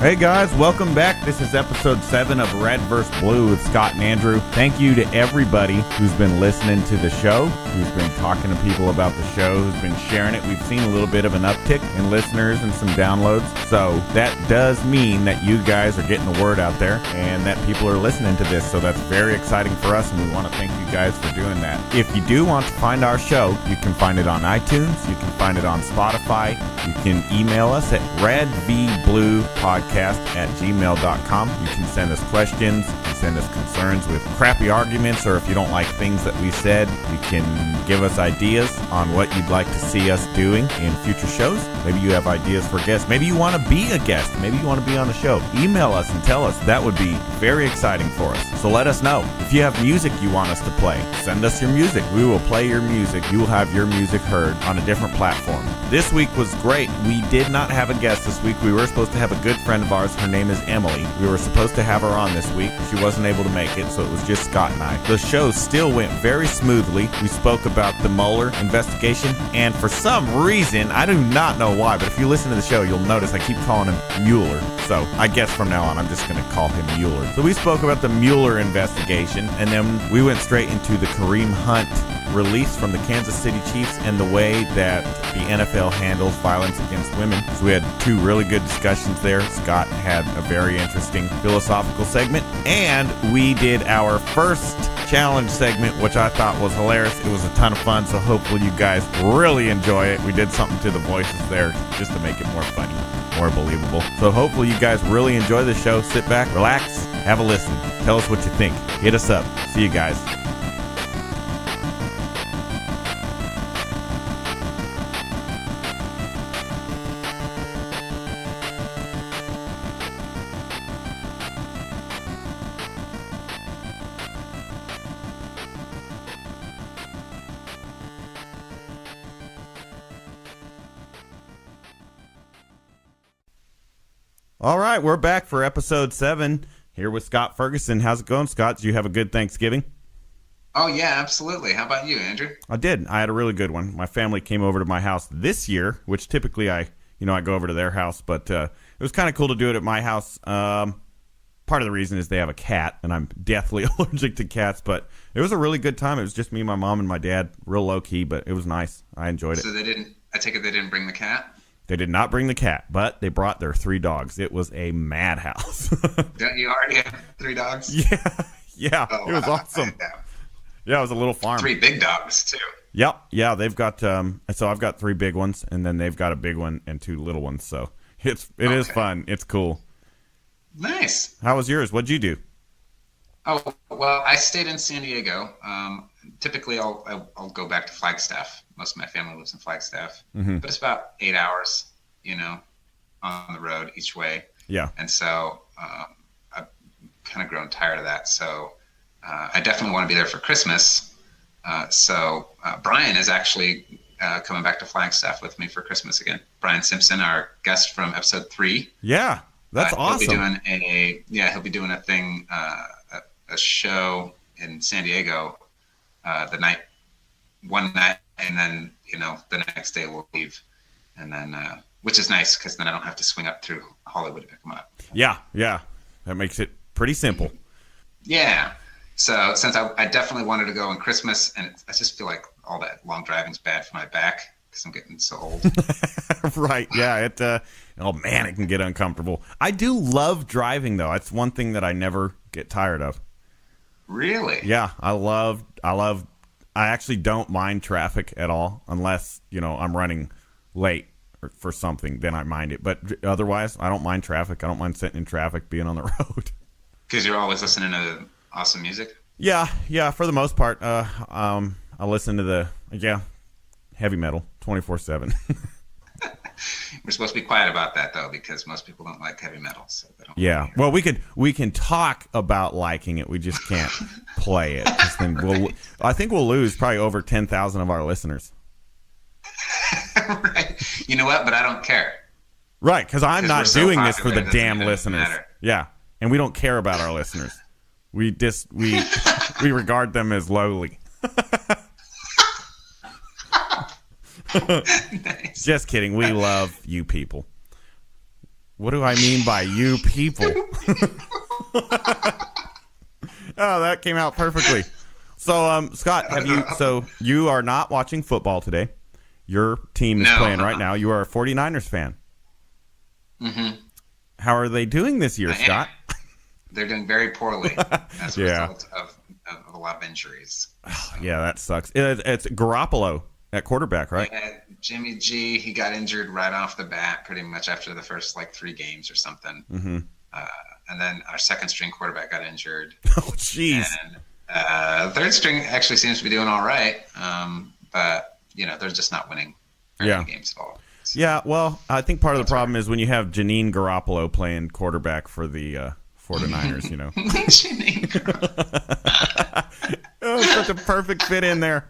Hey guys, welcome back. This is episode 7 of Red vs. Blue with Scott and Andrew. Thank you to everybody who's been listening to the show, who's been talking to people about the show, who's been sharing it. We've seen a little bit of an uptick in listeners and some downloads. So that does mean that you guys are getting the word out there and that people are listening to this. So that's very exciting for us, and we want to thank you guys for doing that. If you do want to find our show, you can find it on iTunes. You can find it on Spotify. You can email us at redvbluepodcast@gmail.com. You can send us questions, you can send us concerns with crappy arguments, or if you don't like things that we said, you can give us ideas on what you'd like to see us doing in future shows. Maybe you have ideas for guests. Maybe you want to be a guest. Maybe you want to be on the show. Email us and tell us. That would be very exciting for us. So let us know. If you have music you want us to play, send us your music. We will play your music. You will have your music heard on a different platform. This week was great. We did not have a guest this week. We were supposed to have a good friend of ours. Her name is Emily. We were supposed to have her on this week. She wasn't able to make it, so it was just Scott and I. The show still went very smoothly. We spoke about the Mueller investigation, and for some reason, I do not know why, but if you listen to the show, you'll notice I keep calling him Mueller. So I guess from now on, I'm just going to call him Mueller. So we spoke about the Mueller investigation, and then we went straight into the Kareem Hunt release from the Kansas City Chiefs and the way that the NFL handles violence against women. So we had 2 really good discussions there. Scott had a very interesting philosophical segment, and we did our first challenge segment, which I thought was hilarious. It was a ton of fun, so hopefully you guys really enjoy it. We did something to the voices there just to make it more funny, more believable. So hopefully you guys really enjoy the show. Sit back, relax, have a listen. Tell us what you think. Hit us up. See you guys. All right, we're back for episode 7 here with Scott Ferguson. How's it going, Scott? Did you have a good Thanksgiving? Oh, yeah, absolutely. How about you, Andrew? I did. I had a really good one. My family came over to my house this year, which typically I go over to their house, but it was kind of cool to do it at my house. Part of the reason is they have a cat, and I'm deathly allergic to cats, but it was a really good time. It was just me, my mom, and my dad, real low-key, but it was nice. I enjoyed it. So I take it they didn't bring the cat? They did not bring the cat, but they brought their 3 dogs. It was a madhouse. Don't you already have 3 dogs? Yeah, oh, it was awesome. Yeah, it was a little farm. 3 big dogs, too. Yep, yeah, they've got, so I've got 3 big ones, and then they've got a big one and 2 little ones, so it is fun. It's cool. Nice. How was yours? What'd you do? Oh, well, I stayed in San Diego. Typically, I'll go back to Flagstaff. Most of my family lives in Flagstaff, but it's about 8 hours, on the road each way. Yeah. And so I've kind of grown tired of that. So I definitely want to be there for Christmas. So Brian is actually coming back to Flagstaff with me for Christmas again. Brian Simpson, our guest from episode 3. Yeah, that's awesome. He'll be doing a thing, a show in San Diego one night, and then the next day we'll leave, and then which is nice because then I don't have to swing up through Hollywood to pick him up. Yeah, that makes it pretty simple. Yeah. So since I definitely wanted to go on Christmas, and I just feel like all that long driving's bad for my back because I'm getting so old. Right. Yeah. It can get uncomfortable. I do love driving though. It's one thing that I never get tired of. Really? Yeah, I actually don't mind traffic at all unless, I'm running late for something, then I mind it. But otherwise, I don't mind traffic. I don't mind sitting in traffic, being on the road. Because you're always listening to awesome music? Yeah, for the most part. I listen to the heavy metal 24/7. We're supposed to be quiet about that though, because most people don't like heavy metal. So they don't. Yeah, well, we can talk about liking it. We just can't play it. Then I think we'll lose probably over 10,000 of our listeners. Right. You know what? But I don't care. Right, because I'm not doing this for the damn listeners. Yeah, and we don't care about our listeners. We regard them as lowly. Nice. Just kidding. We love you people. What do I mean by you people? Oh, that came out perfectly. So, Scott, so you are not watching football today. Your team is playing right now. You are a 49ers fan. Mm-hmm. How are they doing this year, Scott? They're doing very poorly as a result of a lot of injuries. So. Yeah, that sucks. It's Garoppolo at quarterback, right? Yeah, Jimmy G, he got injured right off the bat pretty much after the first 3 games or something. Mm-hmm. And then our second string quarterback got injured. Oh, jeez. And third string actually seems to be doing all right. But, they're just not winning any games at all. So, yeah, well, I think part of the problem is when you have Janine Garoppolo playing quarterback for the 49ers, Janine Garoppolo. Oh, such a perfect fit in there.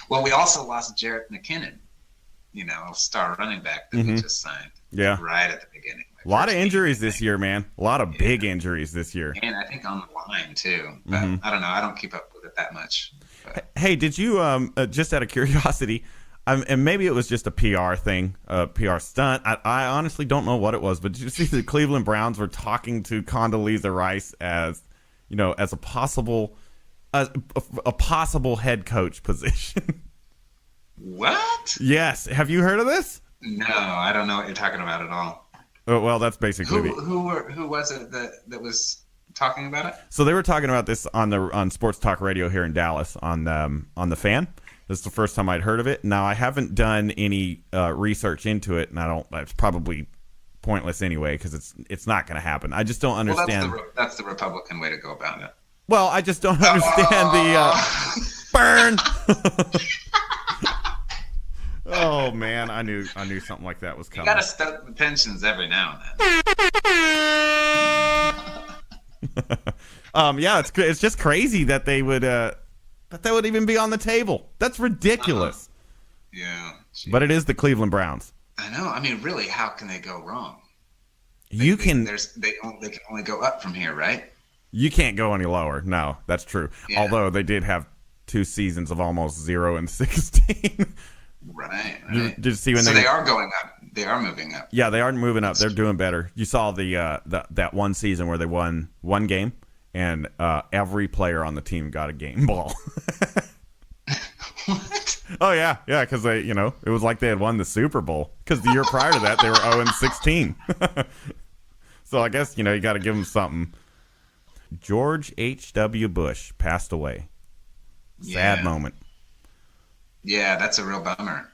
Well, we also lost Jarrett McKinnon, a star running back that we just signed. Yeah. Right at the beginning. A lot of injuries this year, man. A lot of big injuries this year. And I think on the line, too. But I don't know. I don't keep up with it that much. But. Hey, did you, just out of curiosity, and maybe it was just a PR thing, a PR stunt. I honestly don't know what it was, but did you see the Cleveland Browns were talking to Condoleezza Rice as, as a possible head coach position? What? Yes. Have you heard of this? No, I don't know what you're talking about at all. Oh, well, that's basically who was it that was talking about it? So they were talking about this on Sports Talk Radio here in Dallas on the Fan. This is the first time I'd heard of it. Now I haven't done any research into it, and it's probably pointless anyway because it's not going to happen. I just don't understand. Well, that's the Republican way to go about it. Well, I just don't understand the burn. Oh man, I knew something like that was coming. You got to stoke the tensions every now and then. Yeah, it's just crazy that they would even be on the table. That's ridiculous. Yeah. Geez. But it is the Cleveland Browns. I know. I mean, really, how can they go wrong? They can only go up from here, right? You can't go any lower. No, that's true. Yeah. Although they did have 2 seasons of almost 0-16. Right. Did you see when they are going up? They are moving up. Yeah, they are moving up. They're doing better. You saw that one season where they won one game, and every player on the team got a game ball. What? Oh yeah, because they, it was like they had won the Super Bowl. Because the year prior to that, they were 0-16. So I guess you got to give them something. George H.W. Bush passed away. Sad moment. Yeah, that's a real bummer.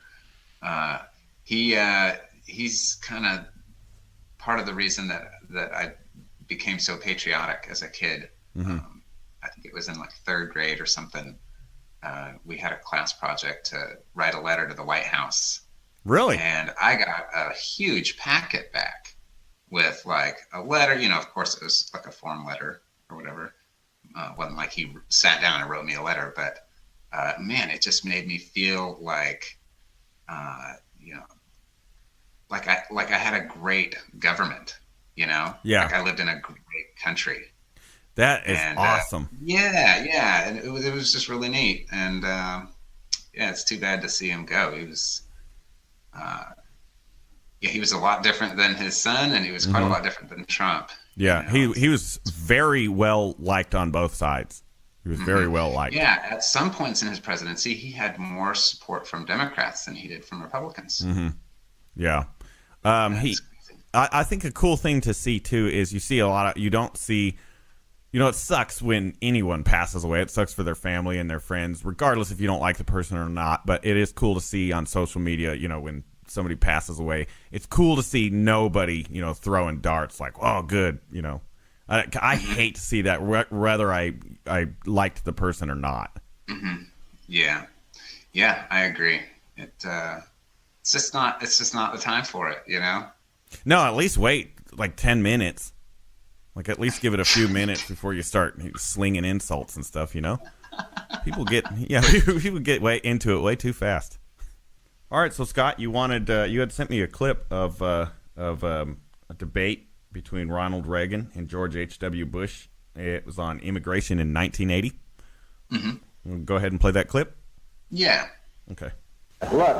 He's kind of part of the reason that I became so patriotic as a kid. Mm-hmm. I think it was in 3rd grade or something. We had a class project to write a letter to the White House. Really? And I got a huge packet back with a letter. Of course it was a form letter or whatever. Wasn't like he sat down and wrote me a letter, but man, it just made me feel like I had a great government, Yeah. Like I lived in a great country. That is awesome. Yeah. And it was just really neat. And it's too bad to see him go. He was, he was a lot different than his son, and he was quite a lot different than Trump. Yeah, he was very well liked on both sides. He was very well liked. Yeah, at some points in his presidency, he had more support from Democrats than he did from Republicans. Mm-hmm. Yeah. I think a cool thing to see, too, is you see you don't see, it sucks when anyone passes away. It sucks for their family and their friends, regardless if you don't like the person or not. But it is cool to see on social media, when somebody passes away. It's cool to see nobody, throwing darts like, oh, good, I hate to see that, whether I liked the person or not. Mm-hmm. Yeah, I agree. It's just not the time for it, No, at least wait 10 minutes. At least give it a few minutes before you start slinging insults and stuff. People get way into it way too fast. All right, so Scott, you had sent me a clip of a debate between Ronald Reagan and George H.W. Bush. It was on immigration in 1980. Mm-hmm. Go ahead and play that clip. Yeah. Okay. Look,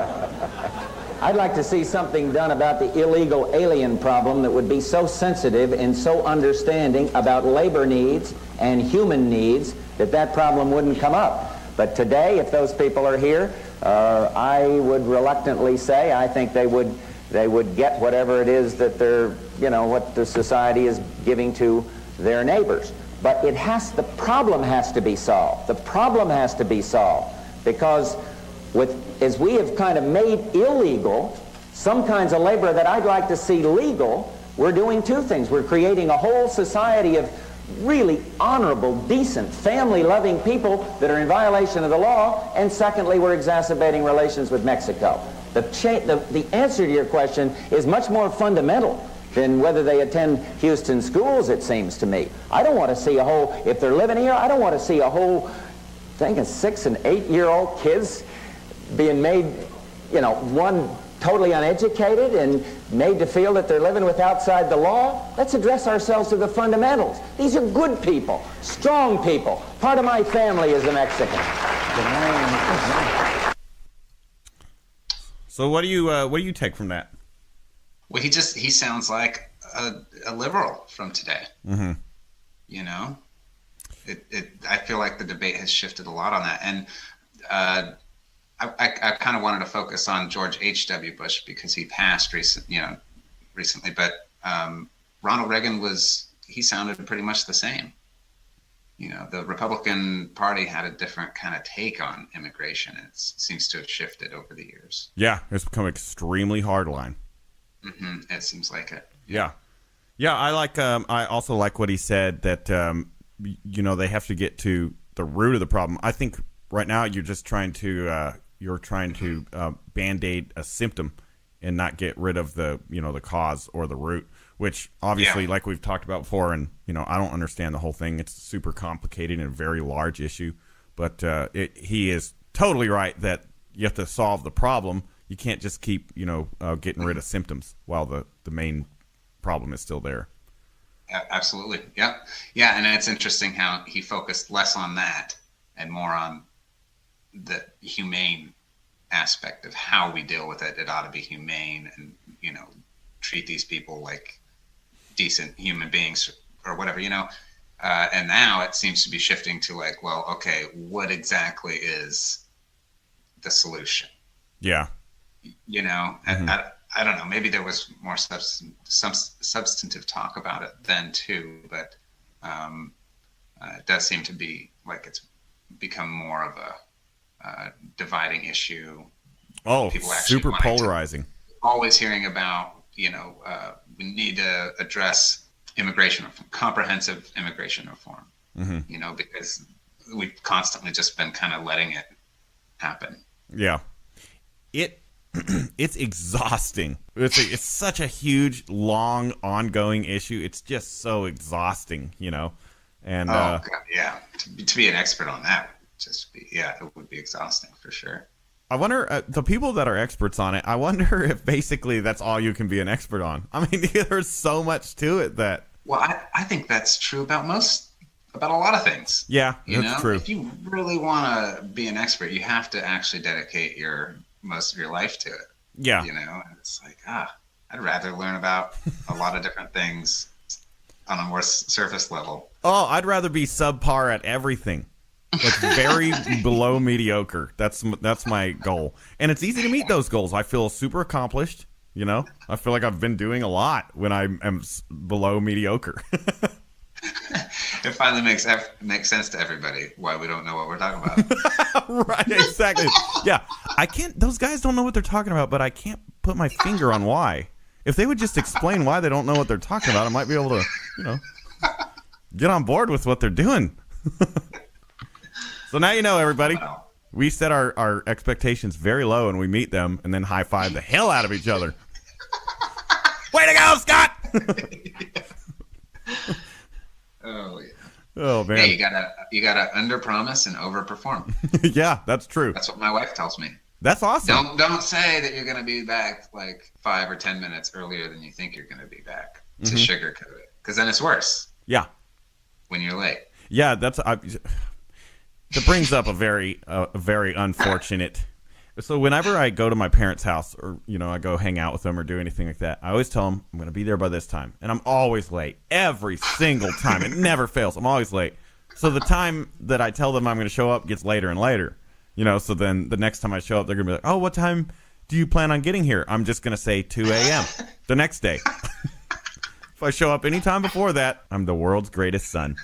I'd like to see something done about the illegal alien problem that would be so sensitive and so understanding about labor needs and human needs that problem wouldn't come up. But today, if those people are here, I would reluctantly say I think they would get whatever it is that they're, what the society is giving to their neighbors. But the problem has to be solved. The problem has to be solved because as we have kind of made illegal some kinds of labor that I'd like to see legal, we're doing two things. We're creating a whole society of really honorable, decent, family-loving people that are in violation of the law, and secondly, we're exacerbating relations with Mexico. The answer to your question is much more fundamental than whether they attend Houston schools, it seems to me. I don't want to see if they're living here, I don't want to see a whole thing of 6- and 8-year-old kids being made, one totally uneducated and made to feel that they're living with outside the law. Let's address ourselves to the fundamentals. These are good people, strong people. Part of my family is a Mexican. So what do you take from that? Well, he sounds like a liberal from today. Mm-hmm. I feel like the debate has shifted a lot on that, and I kind of wanted to focus on George H.W. Bush because he passed recently, but Ronald Reagan he sounded pretty much the same. The Republican Party had a different kind of take on immigration. It seems to have shifted over the years. Yeah, it's become extremely hardline. Mm-hmm. It seems like it. Yeah. I like. I also like what he said that they have to get to the root of the problem. I think right now you're just trying to band-aid a symptom and not get rid of the cause or the root, which obviously, like we've talked about before, and I don't understand the whole thing. It's super complicated and a very large issue, but he is totally right that you have to solve the problem. You can't just keep getting rid of symptoms while the main problem is still there. Absolutely. Yeah, and it's interesting how he focused less on that and more on the humane aspect of how we deal with it. It ought to be humane and treat these people like decent human beings or whatever, and now it seems to be shifting to like, well, okay, what exactly is the solution? Yeah. Mm-hmm. I don't know, maybe there was more substantive talk about it then too, but it does seem to be like it's become more of a dividing issue. Oh, super polarizing. Always hearing about, we need to address comprehensive immigration reform, mm-hmm. Because we've constantly just been kind of letting it happen. Yeah. It's exhausting. It's such a huge, long, ongoing issue. It's just so exhausting, And God, yeah, to be an expert on that, it would be exhausting for sure. I wonder, the people that are experts on it, I wonder if basically that's all you can be an expert on. I mean, there's so much to it that... Well, I think that's true about a lot of things. Yeah, that's true. If you really want to be an expert, you have to actually dedicate most of your life to it. Yeah. And it's like, I'd rather learn about a lot of different things on a more surface level. Oh, I'd rather be subpar at everything. Like very below mediocre. That's my goal. And it's easy to meet those goals. I feel super accomplished, I feel like I've been doing a lot when I am below mediocre. It finally makes sense to everybody why we don't know what we're talking about. Right, exactly. Yeah, those guys don't know what they're talking about, but I can't put my finger on why. If they would just explain why they don't know what they're talking about, I might be able to, get on board with what they're doing. So now everybody. Wow. We set our expectations very low and we meet them and then high-five the hell out of each other. Way to go, Scott! Oh, yeah. Oh, man. Hey, you gotta under-promise and over-perform. Yeah, that's true. That's what my wife tells me. That's awesome. Don't say that you're going to be back like 5 or 10 minutes earlier than you think you're going to be back to sugarcoat it. Because then it's worse. Yeah. When you're late. Yeah, that brings up a very unfortunate. So whenever I go to my parents' house or, I go hang out with them or do anything like that, I always tell them I'm going to be there by this time. And I'm always late. Every single time. It never fails. I'm always late. So the time that I tell them I'm going to show up gets later and later. So then the next time I show up, they're going to be like, oh, what time do you plan on getting here? I'm just going to say 2 a.m. the next day. If I show up any time before that, I'm the world's greatest son.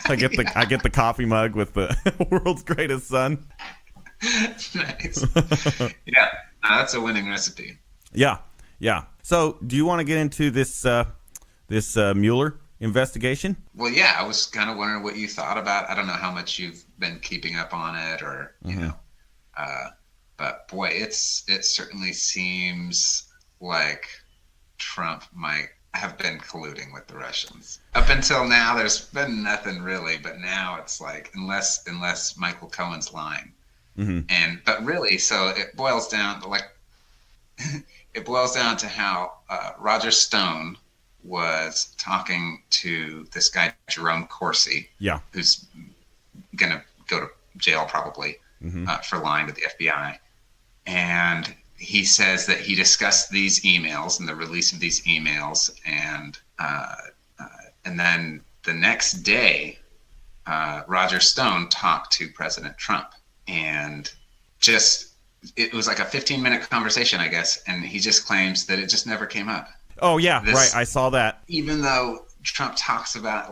I get the coffee mug with the world's greatest son. Nice. Yeah, that's a winning recipe. Yeah. So, do you want to get into this Mueller investigation? Well, yeah, I was kind of wondering what you thought about. I don't know how much you've been keeping up on it, or but boy, it certainly seems like Trump might have been colluding with the Russians. Up until now, there's been nothing really, but now it's like unless Michael Cohen's lying. But really, so it boils down to how Roger Stone was talking to this guy Jerome Corsi, who's gonna go to jail probably for lying to the FBI, and he says that he discussed these emails and the release of these emails, and then the next day, Roger Stone talked to President Trump. And it was like a 15-minute conversation, I guess. And he just claims that it just never came up. Oh, yeah, right. I saw that. Even though Trump talks about,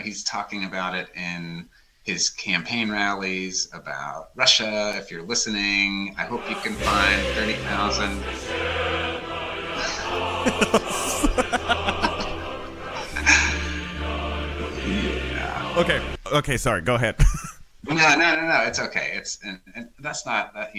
he's talking about it in his campaign rallies about Russia. If you're listening, I hope you can find 30,000. Okay, sorry. Go ahead. No. It's okay. And that's not that.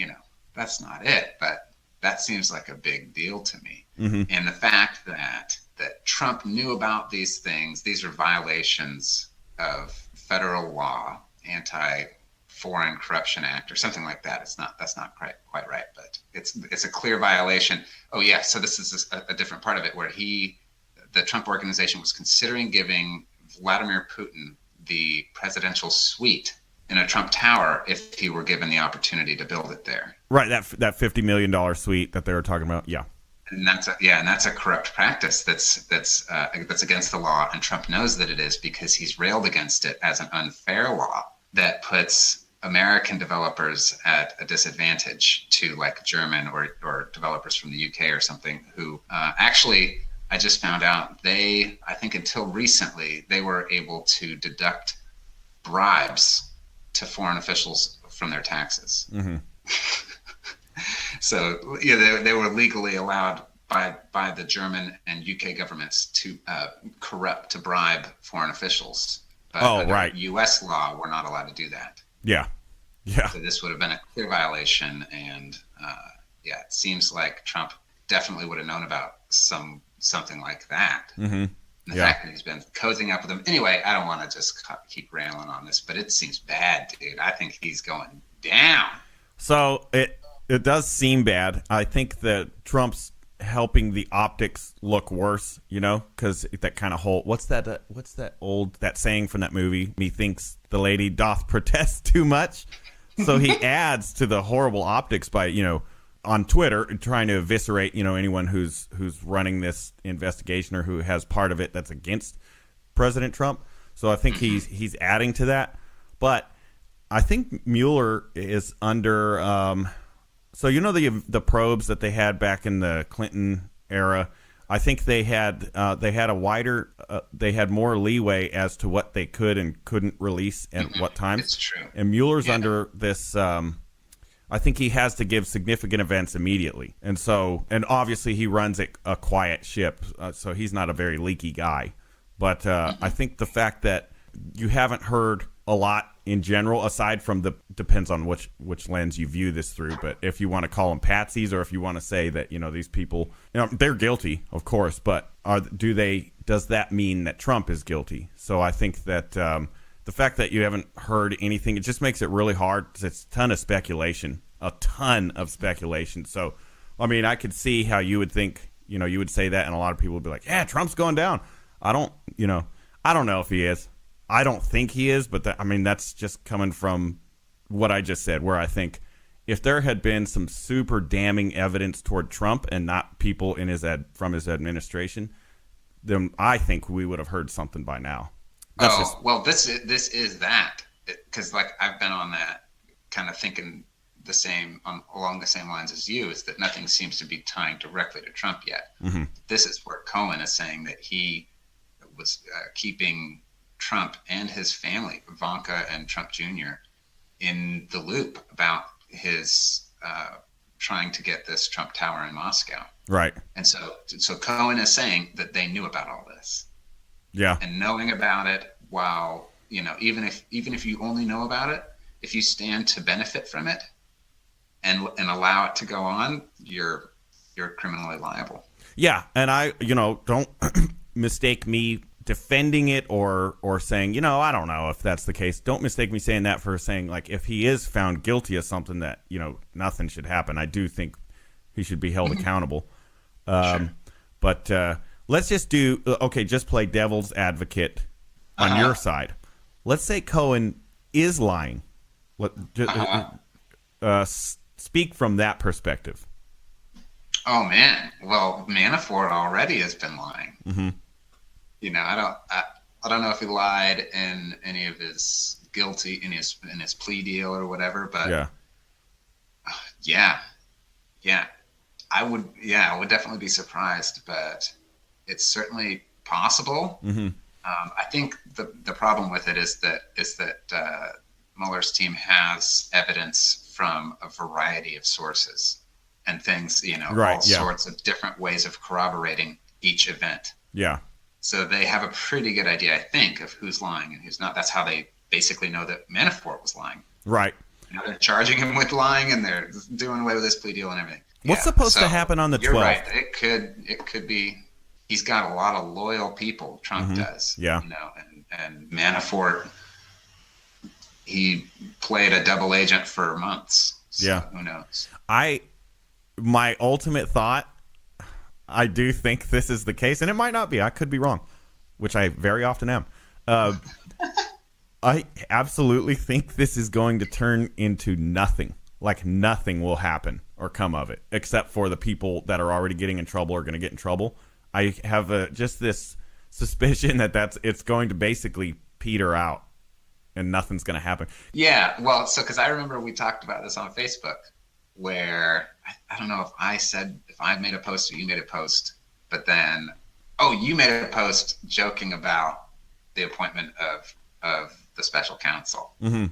That's not it. But that seems like a big deal to me. And the fact that Trump knew about these things, these are violations of federal law, Anti-Foreign Corruption Act, or something like that. That's not quite right, but it's a clear violation. Oh yeah. So this is a different part of it where the Trump organization was considering giving Vladimir Putin the presidential suite in a Trump Tower if he were given the opportunity to build it there. Right, that $50 million suite that they were talking about. Yeah. And that's a corrupt practice that's against the law, and Trump knows that it is because he's railed against it as an unfair law that puts American developers at a disadvantage to like German or developers from the UK or something who actually, I just found out I think until recently, they were able to deduct bribes to foreign officials from their taxes. So they were legally allowed by the German and UK governments to to bribe foreign officials. But under U.S. law, we're not allowed to do that. Yeah. So this would have been a clear violation, and it seems like Trump definitely would have known about something like that. The fact that he's been cozying up with them. Anyway, I don't want to just keep railing on this, but it seems bad, dude. I think he's going down. So it does seem bad. I think that Trump's helping the optics look worse, because that kind of whole what's that saying from that movie? Methinks the lady doth protest too much. So he adds to the horrible optics by on Twitter trying to eviscerate anyone who's running this investigation or who has part of it that's against President Trump. So I think he's adding to that. But I think Mueller is under so the probes that they had back in the Clinton era. I think they had a wider they had more leeway as to what they could and couldn't release at what times. It's true. And Mueller's under this I think he has to give significant events immediately. And obviously he runs a quiet ship, so he's not a very leaky guy. But I think the fact that you haven't heard a lot in general, aside from depends on which lens you view this through, but if you want to call them patsies or if you want to say that, these people, they're guilty, of course, but does that mean that Trump is guilty? So I think that the fact that you haven't heard anything, it just makes it really hard. It's a ton of speculation. So, I mean, I could see how you would think, you would say that, and a lot of people would be like, yeah, Trump's going down. I don't know if he is. I don't think he is, but that's just coming from what I just said, where I think if there had been some super damning evidence toward Trump and not people in from his administration, then I think we would have heard something by now. Well, this is that, because like I've been on that kind of thinking along the same lines as you, is that nothing seems to be tying directly to Trump yet. Mm-hmm. This is where Cohen is saying that he was keeping Trump and his family, Ivanka and Trump Jr., in the loop about his trying to get this Trump Tower in Moscow. Right. And so Cohen is saying that they knew about all this. Yeah. And knowing about it, while, even if you only know about it, if you stand to benefit from it and allow it to go on, you're criminally liable. Yeah. And I, don't mistake me defending it or saying, I don't know if that's the case. Don't mistake me saying that for saying, like, if he is found guilty of something that, nothing should happen. I do think he should be held accountable. Sure. But let's just just play devil's advocate on your side. Let's say Cohen is lying. Speak from that perspective. Oh, man. Well, Manafort already has been lying. Mm-hmm. I don't know if he lied in any of his in his plea deal or whatever, but yeah. I would definitely be surprised, but it's certainly possible. Mm-hmm. I think the problem with it is that Mueller's team has evidence from a variety of sources and things, sorts of different ways of corroborating each event. Yeah. So they have a pretty good idea, I think, of who's lying and who's not. That's how they basically know that Manafort was lying. Right. Now they're charging him with lying, and they're doing away with his plea deal and everything. What's supposed to happen on the 12th? You're right. It could be. He's got a lot of loyal people. Trump does. Yeah. And Manafort, he played a double agent for months. So yeah. Who knows? My ultimate thought. I do think this is the case, and it might not be. I could be wrong, which I very often am. I absolutely think this is going to turn into nothing. Like nothing will happen or come of it, except for the people that are already getting in trouble are going to get in trouble. I have just this suspicion that it's going to basically peter out, and nothing's going to happen. Yeah, well, because I remember we talked about this on Facebook, where I don't know if I made a post or you made a post, but then, you made a post joking about the appointment of the special counsel. Mm-hmm.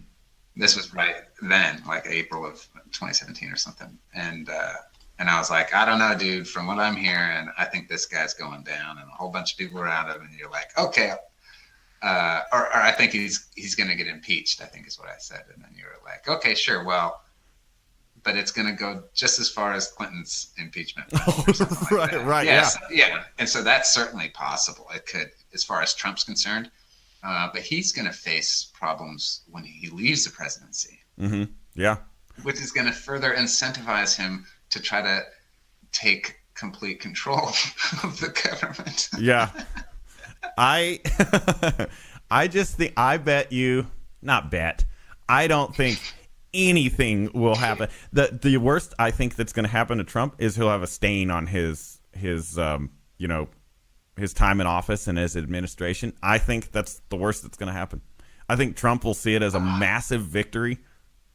This was right then, like April of 2017 or something. And I was like, I don't know, dude, from what I'm hearing, I think this guy's going down, and a whole bunch of people around him, and you're like, okay. Or I think he's going to get impeached, I think is what I said. And then you were like, okay, sure, well, but it's going to go just as far as Clinton's impeachment. Right. Yes, yeah. And so that's certainly possible. It could, as far as Trump's concerned. But he's going to face problems when he leaves the presidency. Mm-hmm. Yeah. Which is going to further incentivize him to try to take complete control of the government. Yeah. I just think, I don't think anything will happen. The worst I think that's going to happen to Trump is he'll have a stain on his time in office and his administration. I think that's the worst that's going to happen. I think Trump will see it as a massive victory,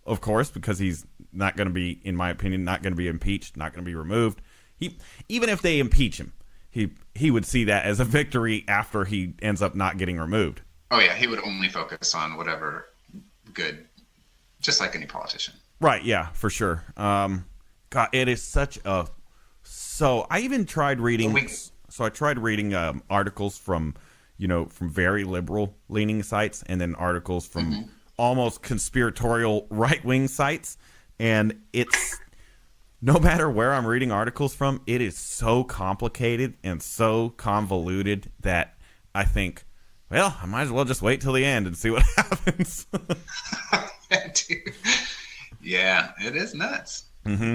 of course, because he's not going to be, in my opinion, not going to be impeached, not going to be removed. Even if they impeach him, he would see that as a victory after he ends up not getting removed. Oh, yeah. He would only focus on whatever good, just like any politician. Right. Yeah, for sure. God, it is such a... So I even tried reading... So I tried reading articles from very liberal leaning sites, and then articles from almost conspiratorial right wing sites. And it's, no matter where I'm reading articles from, it is so complicated and so convoluted that I think, well, I might as well just wait till the end and see what happens. Yeah, it is nuts. Mm-hmm.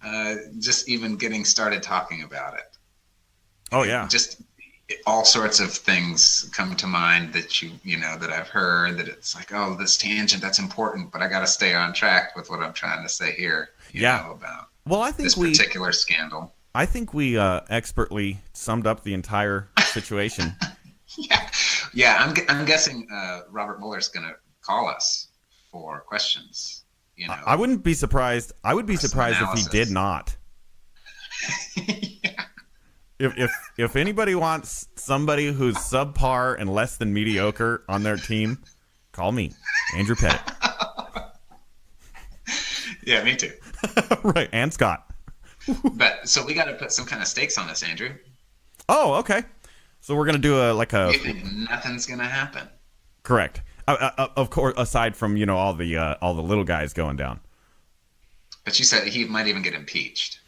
It's just even getting started talking about it. Oh yeah. all sorts of things come to mind that that I've heard, that it's like, oh, this tangent, that's important, but I got to stay on track with what I'm trying to say here. About I think this particular scandal. I think we expertly summed up the entire situation. Yeah. I'm guessing Robert Mueller's going to call us for questions. I wouldn't be surprised. I would be surprised if he did not. If anybody wants somebody who's subpar and less than mediocre on their team, call me, Andrew Pettit. Yeah, me too. Right, and Scott. But so we got to put some kind of stakes on this, Andrew. Oh, okay. So we're gonna do You think nothing's gonna happen? Correct. Of course, aside from all the little guys going down. But you said he might even get impeached.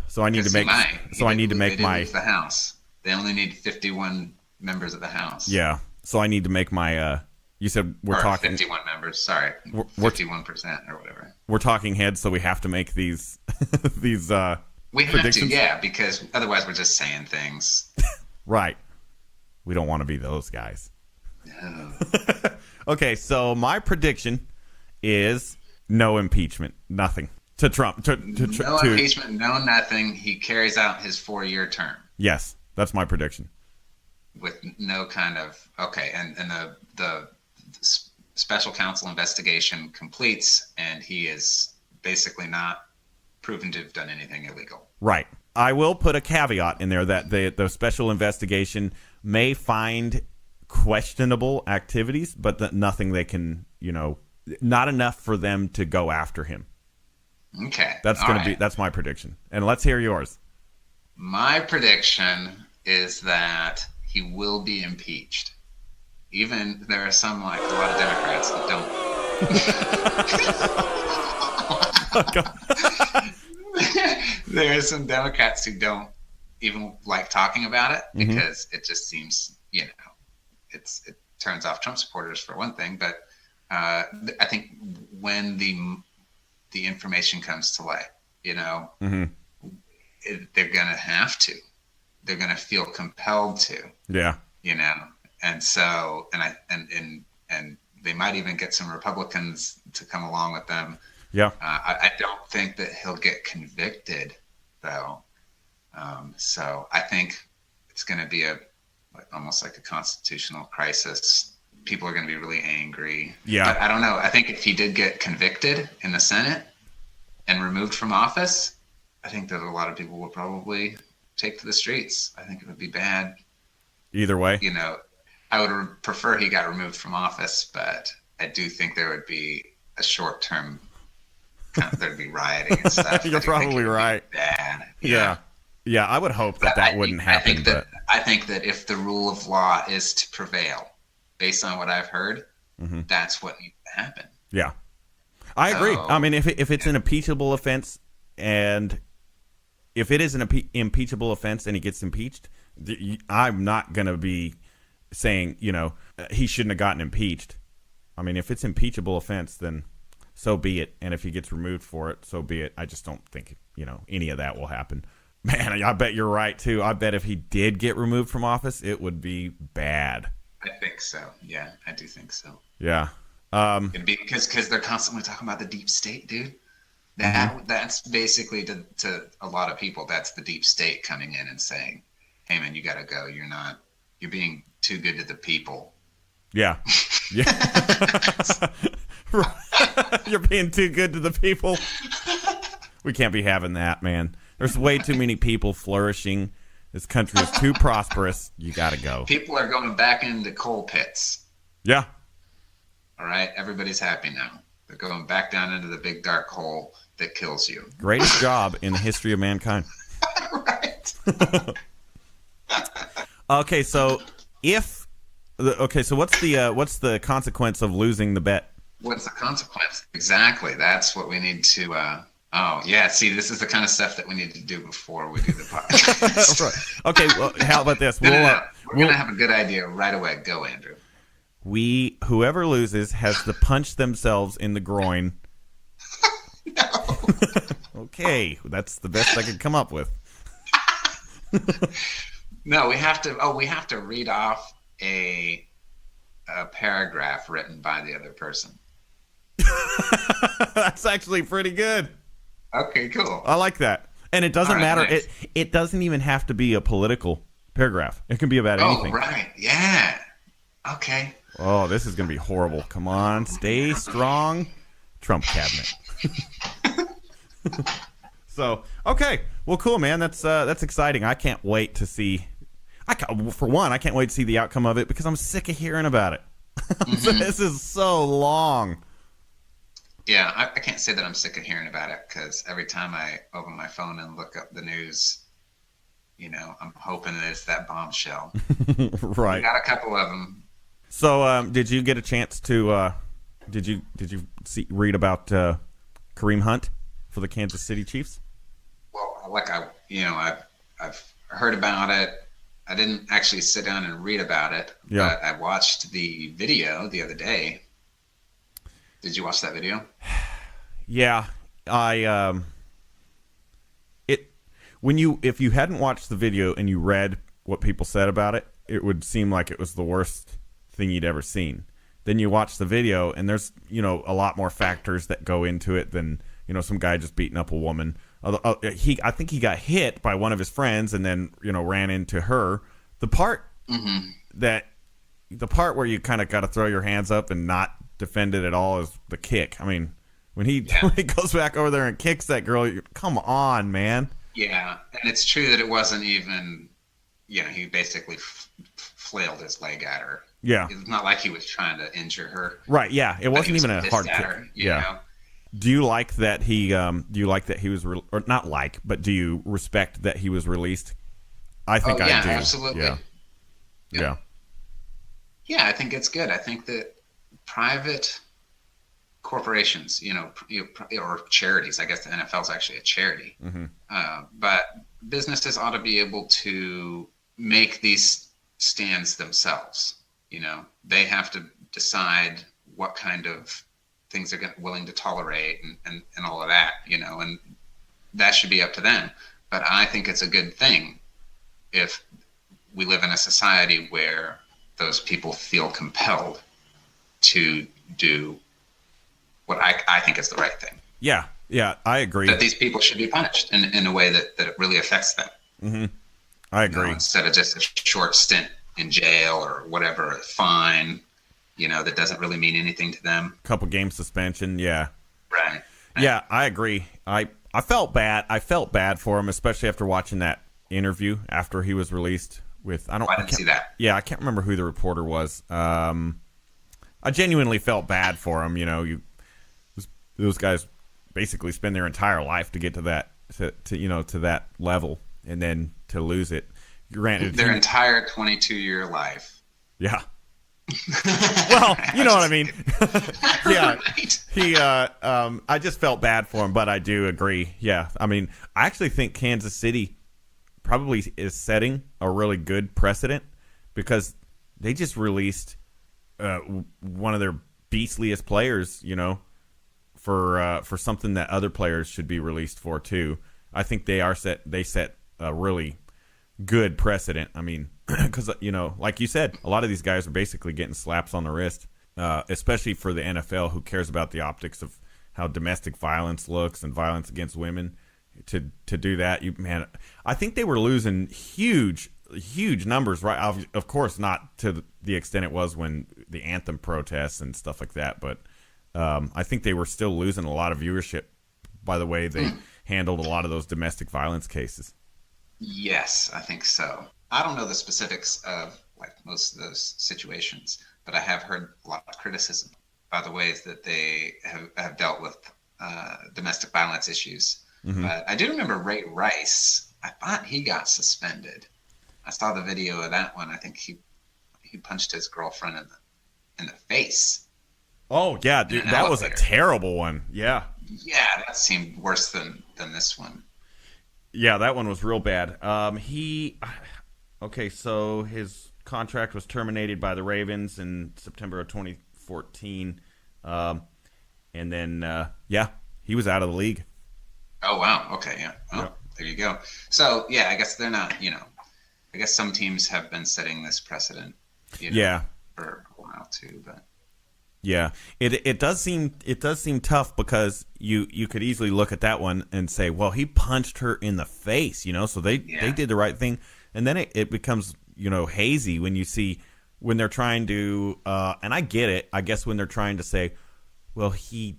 So I need to make. The House. They only need 51 members of the House. Yeah. So I need to make my. You said we're talking 51 members. Sorry, 51% or whatever. We're talking heads, so we have to make these these. We have to, yeah, because otherwise we're just saying things. Right. We don't want to be those guys. No. Okay, so my prediction is no impeachment, nothing to Trump. No impeachment, no nothing. He carries out his 4-year term. Yes, that's my prediction. With no kind of and the special counsel investigation completes, and he is basically not proven to have done anything illegal. Right. I will put a caveat in there that the special investigation may find questionable activities, but that nothing they can, not enough for them to go after him. Okay. That's my prediction. And let's hear yours. My prediction is that he will be impeached. Even there are some, like a lot of Democrats that don't. There are some Democrats who don't even like talking about it because it just seems, it turns off Trump supporters for one thing. But I think when the information comes to light, they're gonna have to. They're gonna feel compelled to. Yeah. And so, and they might even get some Republicans to come along with them. Yeah. I don't think that he'll get convicted, though. So I think it's going to be almost like a constitutional crisis. People are going to be really angry. Yeah. But I don't know. I think if he did get convicted in the Senate and removed from office, I think that a lot of people would probably take to the streets. I think it would be bad. Either way. I would prefer he got removed from office, but I do think there would be a short-term there'd be rioting and stuff. You're probably right. Bad. Yeah. I would hope that wouldn't happen. I think that if the rule of law is to prevail, based on what I've heard, that's what needs to happen. Yeah, I agree. I mean, if it's an impeachable offense, and if it is an impeachable offense and he gets impeached, I'm not going to be saying he shouldn't have gotten impeached. I mean, if it's impeachable offense, then so be it. And if he gets removed for it, so be it. I just don't think, any of that will happen. Man, I bet you're right, too. I bet if he did get removed from office, it would be bad. I think so. Yeah, I do think so. Yeah. It'd be because they're constantly talking about the deep state, dude. That's basically to a lot of people, that's the deep state coming in and saying, hey, man, you got to go. You're being too good to the people. Yeah. You're being too good to the people. We can't be having that, man. There's way too many people flourishing. This country is too prosperous. You got to go. People are going back into coal pits. Yeah. All right. Everybody's happy now. They're going back down into the big dark hole that kills you. Greatest job in the history of mankind. Right. Okay, so what's the consequence of losing the bet? What's the consequence? Exactly. That's what we need to. See, this is the kind of stuff that we need to do before we do the podcast. Right. Okay. Well, how about this? We're gonna have a good idea right away. Go, Andrew. Whoever loses has to punch themselves in the groin. No. Okay, that's the best I could come up with. No, we have to. Oh, we have to read off a paragraph written by the other person. That's actually pretty good. Okay, cool. I like that. And it doesn't matter. Nice. It doesn't even have to be a political paragraph. It can be about anything. Oh, right. Yeah. Okay. Oh, this is going to be horrible. Come on. Stay strong. Trump cabinet. So, okay. Well, cool, man. That's exciting. I can't wait to see. For one, I can't wait to see the outcome of it because I'm sick of hearing about it. Mm-hmm. This is so long. Yeah, I can't say that I'm sick of hearing about it because every time I open my phone and look up the news, I'm hoping that it's that bombshell. Right. We got a couple of them. So, did you get a chance to? Did you read about Kareem Hunt for the Kansas City Chiefs? Well, I've heard about it. I didn't actually sit down and read about it, but I watched the video the other day. Did you watch that video? Yeah, if you hadn't watched the video and you read what people said about it, it would seem like it was the worst thing you'd ever seen. Then you watch the video and there's, a lot more factors that go into it than, some guy just beating up a woman. I think he got hit by one of his friends and then, ran into her. The part where you kind of got to throw your hands up and not defend it at all is the kick. I mean, when he goes back over there and kicks that girl, come on, man. Yeah, and it's true that it wasn't even, he basically flailed his leg at her. Yeah. It's not like he was trying to injure her. Right, yeah. It wasn't even a hard kick. You know? Do you like that he was or not like, but do you respect that he was released? I think I do. Absolutely. Yeah. Yeah, I think it's good. I think that private corporations, or charities, I guess the NFL is actually a charity, but businesses ought to be able to make these stands themselves. They have to decide what kind of things they're willing to tolerate and all of that, and that should be up to them. But I think it's a good thing if we live in a society where those people feel compelled to do what I think is the right thing. Yeah, I agree. That these people should be punished in a way that it really affects them. Mm-hmm. I agree. Instead of just a short stint in jail or whatever, a fine, that doesn't really mean anything to them. Couple game suspension, yeah. Right. Yeah, I agree. I felt bad. I felt bad for him, especially after watching that interview after he was released with. I didn't see that. Yeah, I can't remember who the reporter was. I genuinely felt bad for him. Those guys basically spend their entire life to get to that to that level, and then to lose it. Granted, their entire 22-year life. Yeah. Well, you know what I mean. Yeah. Right. He I just felt bad for him, but I do agree. Yeah. I mean, I actually think Kansas City probably is setting a really good precedent because they just released one of their beastliest players, for something that other players should be released for too. I think they set a really good precedent. I mean, because like you said, a lot of these guys are basically getting slaps on the wrist, especially for the NFL, who cares about the optics of how domestic violence looks and violence against women. To do that, I think they were losing huge numbers, right? Of course, not to the extent it was when the anthem protests and stuff like that, but I think they were still losing a lot of viewership by the way they handled a lot of those domestic violence cases. Yes, I think so. I don't know the specifics of most of those situations, but I have heard a lot of criticism by the ways that they have dealt with domestic violence issues. Mm-hmm. But I do remember Ray Rice. I thought he got suspended. I saw the video of that one. I think he punched his girlfriend in the face. Oh yeah, dude, that was a terrible one. Yeah. Yeah, that seemed worse than this one. Yeah, that one was real bad. So his contract was terminated by the Ravens in September of 2014. And then, he was out of the league. Oh, wow. Okay, yeah. Well, There you go. So, yeah, I guess they're not, I guess some teams have been setting this precedent, for a while too. But yeah, it does seem tough because you could easily look at that one and say, well, he punched her in the face, so they did the right thing, and then it becomes hazy when they're trying to, and I get it, I guess when they're trying to say, well, he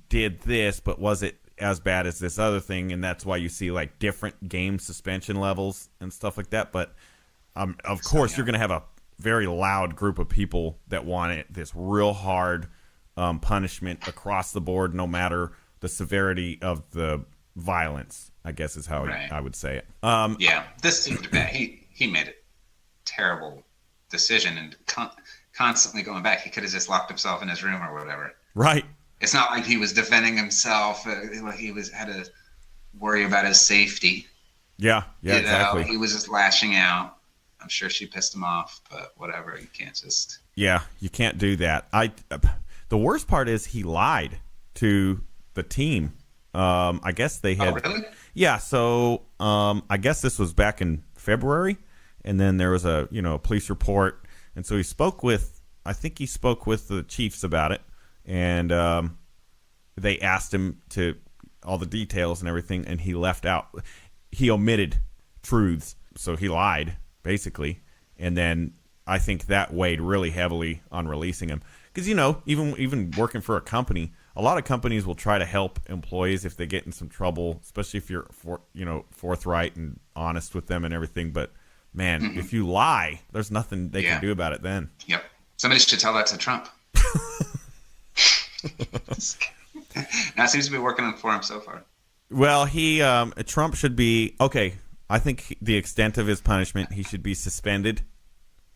did this, but was it as bad as this other thing? And that's why you see like different game suspension levels and stuff like that. But of course, you're going to have a very loud group of people that want this real hard punishment across the board, no matter the severity of the violence, I guess is how I would say it. This seemed bad. He made a terrible decision, and constantly going back. He could have just locked himself in his room or whatever. Right. It's not like he was defending himself. He had to worry about his safety. Yeah, exactly. He was just lashing out. I'm sure she pissed him off, but whatever. You can't just. Yeah, you can't do that. The worst part is he lied to the team. I guess they had. Oh, really? Yeah. So I guess this was back in February, and then there was a police report, and so he spoke with the chiefs about it, and they asked him to all the details and everything, and he left out. He omitted truths, so he lied basically, and then I think that weighed really heavily on releasing him. Because even working for a company, a lot of companies will try to help employees if they get in some trouble, especially if you're forthright and honest with them and everything. But man, if you lie, there's nothing they can do about it then. Yep. Somebody should tell that to Trump. Now it seems to be working for him so far. Well, Trump should be okay. I think the extent of his punishment, he should be suspended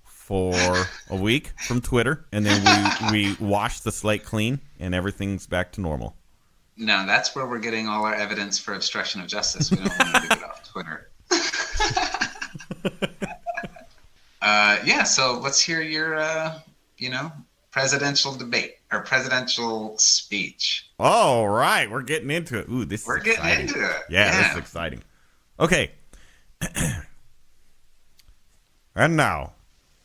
for a week from Twitter, and then we wash the slate clean, and everything's back to normal. No, that's where we're getting all our evidence for obstruction of justice. We don't want to get off Twitter. So let's hear your, presidential debate or presidential speech. All right, we're getting into it. Ooh, we're getting into it. Yeah, this is exciting. Okay. And now,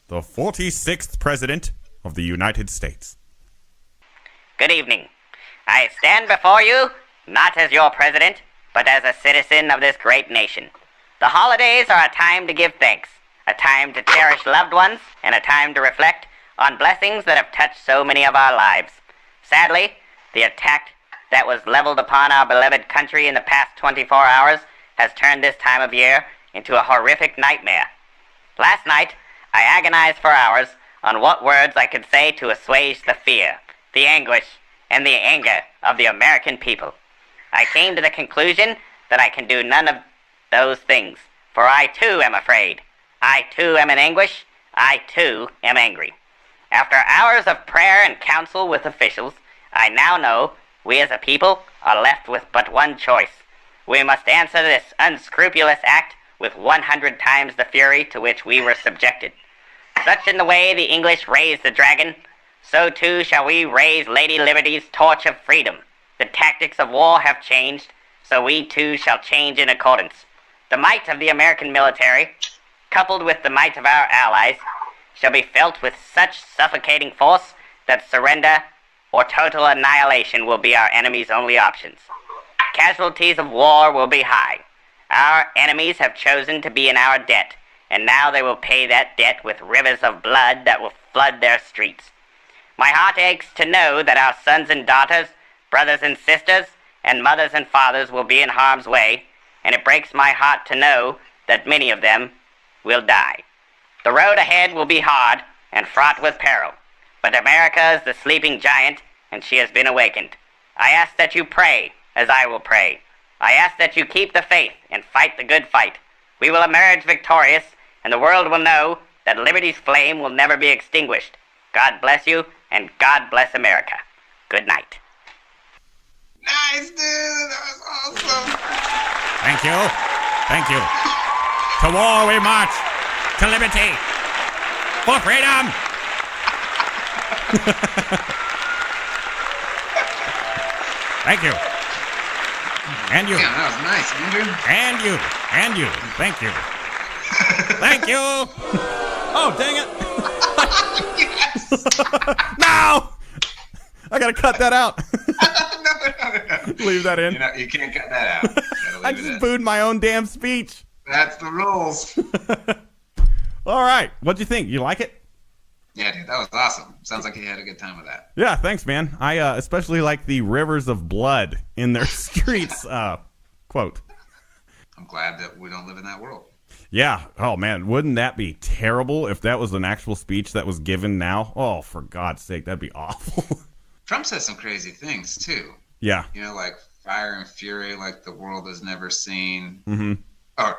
the 46th President of the United States. Good evening. I stand before you, not as your president, but as a citizen of this great nation. The holidays are a time to give thanks, a time to cherish loved ones, and a time to reflect on blessings that have touched so many of our lives. Sadly, the attack that was leveled upon our beloved country in the past 24 hours has turned this time of year into a horrific nightmare. Last night, I agonized for hours on what words I could say to assuage the fear, the anguish, and the anger of the American people. I came to the conclusion that I can do none of those things, for I too am afraid. I too am in anguish. I too am angry. After hours of prayer and counsel with officials, I now know we as a people are left with but one choice. We must answer this unscrupulous act with 100 times the fury to which we were subjected. Such in the way the English raised the dragon, so too shall we raise Lady Liberty's torch of freedom. The tactics of war have changed, so we too shall change in accordance. The might of the American military, coupled with the might of our allies, shall be felt with such suffocating force that surrender or total annihilation will be our enemy's only options. Casualties of war will be high. Our enemies have chosen to be in our debt, and now they will pay that debt with rivers of blood that will flood their streets. My heart aches to know that our sons and daughters, brothers and sisters, and mothers and fathers will be in harm's way, and it breaks my heart to know that many of them will die. The road ahead will be hard and fraught with peril, but America is the sleeping giant, and she has been awakened. I ask that you pray as I will pray. I ask that you keep the faith and fight the good fight. We will emerge victorious, and the world will know that liberty's flame will never be extinguished. God bless you, and God bless America. Good night. Nice, dude. That was awesome. Thank you. Thank you. To war we march. To liberty. For freedom. Thank you. And you. Yeah, that was nice, Andrew. And you. And you. Thank you. Thank you. Oh, dang it. No! I gotta cut that out. No. Leave that in. You can't cut that out. I just booed my own damn speech. That's the rules. All right. What'd you think? You like it? Yeah, dude, that was awesome. Sounds like you had a good time with that. Yeah, thanks, man. I especially like the rivers of blood in their streets quote. I'm glad that we don't live in that world. Yeah. Oh, man. Wouldn't that be terrible if that was an actual speech that was given now? Oh, for God's sake, that'd be awful. Trump says some crazy things, too. Yeah. You know, like fire and fury like the world has never seen. Mm-hmm. Or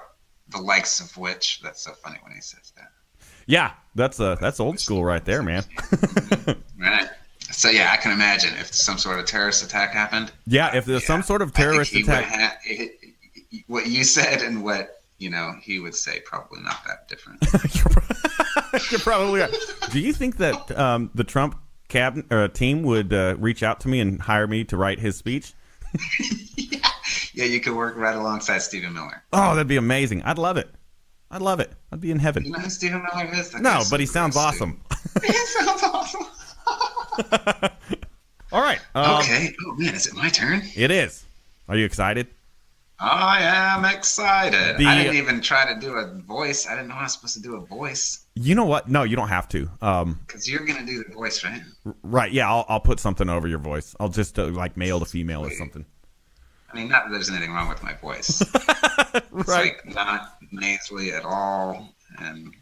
the likes of which. That's so funny when he says that. Yeah, that's old school right there, man. Right. So, yeah, I can imagine if some sort of terrorist attack happened. Yeah, if there's some sort of terrorist attack. What you said and what, he would say, probably not that different. You're probably right. Do you think that the Trump cabinet team would reach out to me and hire me to write his speech? Yeah, you could work right alongside Stephen Miller. Oh, that'd be amazing. I'd love it. I'd be in heaven. You know who Stephen Miller is? No, but he sounds awesome. He sounds awesome. All right. Okay. Oh, man, is it my turn? It is. Are you excited? I am excited. I didn't even try to do a voice. I didn't know I was supposed to do a voice. You know what? No, you don't have to. Because you're going to do the voice, right? Right. Yeah, I'll put something over your voice. I'll just like male to female or something. I mean, not that there's anything wrong with my voice. It's like not nasally at all. And